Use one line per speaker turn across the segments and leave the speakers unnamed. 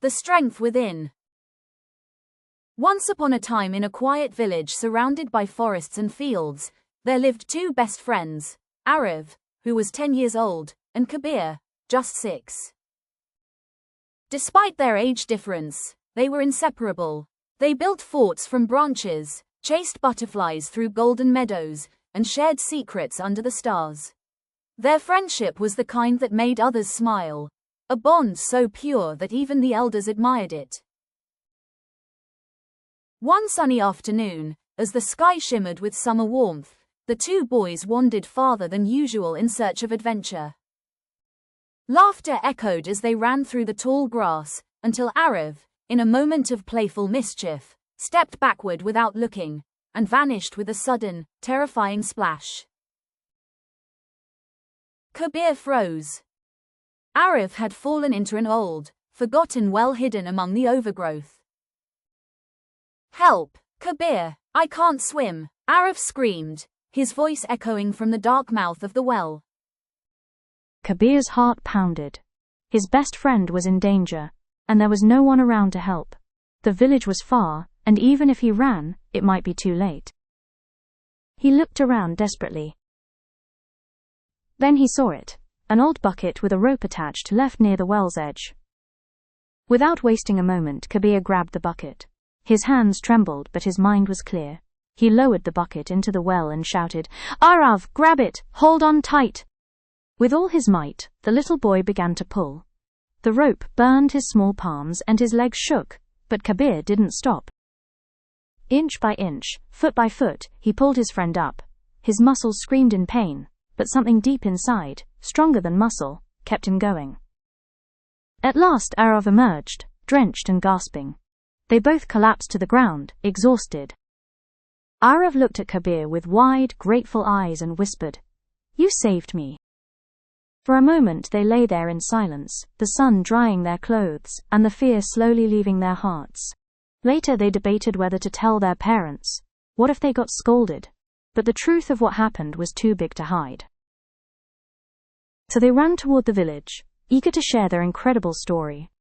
The strength within. Once upon a time in a quiet village surrounded by forests and fields, there lived two best friends, Aarav, who was 10 years old, and Kabir, just 6. Despite their age difference, they were inseparable. They built forts from branches, chased butterflies through golden meadows, and shared secrets under the stars. Their friendship was the kind that made others smile, a bond so pure that even the elders admired it. One sunny afternoon, as the sky shimmered with summer warmth, the two boys wandered farther than usual in search of adventure. Laughter echoed as they ran through the tall grass, until Aarav, in a moment of playful mischief, stepped backward without looking, and vanished with a sudden, terrifying splash. Kabir froze. Aarav had fallen into an old, forgotten well hidden among the overgrowth. "Help, Kabir, I can't swim," Aarav screamed, his voice echoing from the dark mouth of the well.
Kabir's heart pounded. His best friend was in danger, and there was no one around to help. The village was far, and even if he ran, it might be too late. He looked around desperately. Then he saw it, an old bucket with a rope attached left near the well's edge. Without wasting a moment, Kabir grabbed the bucket. His hands trembled, but his mind was clear. He lowered the bucket into the well and shouted, "Aarav, grab it! Hold on tight!" With all his might, the little boy began to pull. The rope burned his small palms and his legs shook, but Kabir didn't stop. Inch by inch, foot by foot, he pulled his friend up. His muscles screamed in pain, but something deep inside, stronger than muscle, kept him going. At last Aarav emerged, drenched and gasping. They both collapsed to the ground, exhausted. Aarav looked at Kabir with wide, grateful eyes and whispered, "You saved me." For a moment they lay there in silence, the sun drying their clothes, and the fear slowly leaving their hearts. Later they debated whether to tell their parents. What if they got scolded? But the truth of what happened was too big to hide. So they ran toward the village, eager to share their incredible story.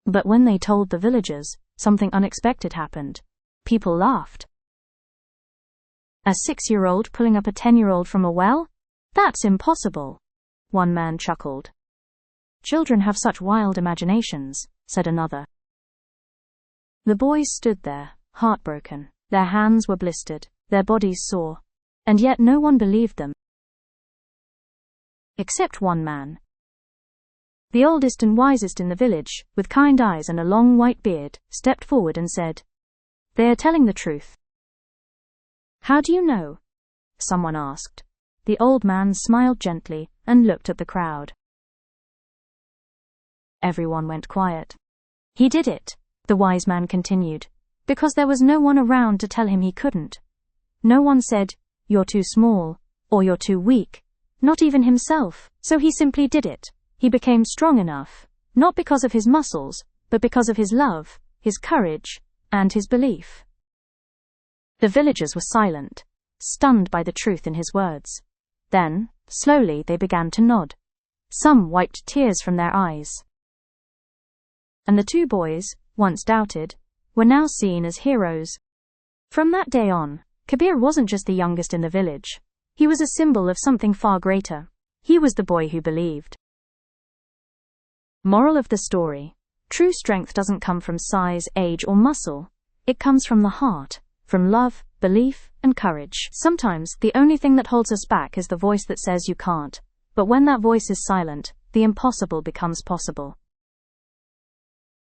But when they told the villagers, something unexpected happened. People laughed. A 6-year-old pulling up a 10-year-old from a well? That's impossible, one man chuckled. Children have such wild imaginations, said another. The boys stood there, heartbroken. Their hands were blistered, their bodies sore, and yet no one believed them. Except one man. The oldest and wisest in the village, with kind eyes and a long white beard, stepped forward and said, "They are telling the truth." "How do you know?" someone asked. The old man smiled gently and looked at the crowd. Everyone went quiet. "He did it," the wise man continued, "because there was no one around to tell him he couldn't. No one said, 'You're too small,' or 'You're too weak,' not even himself, so he simply did it. He became strong enough, not because of his muscles, but because of his love, his courage, and his belief." The villagers were silent, stunned by the truth in his words. Then, slowly they began to nod. Some wiped tears from their eyes. And the two boys, once doubted, were now seen as heroes. From that day on, Kabir wasn't just the youngest in the village. He was a symbol of something far greater. He was the boy who believed. Moral of the story: true strength doesn't come from size, age, or muscle. It comes from the heart, from love, belief, and courage. Sometimes, the only thing that holds us back is the voice that says you can't. But when that voice is silent, the impossible becomes possible.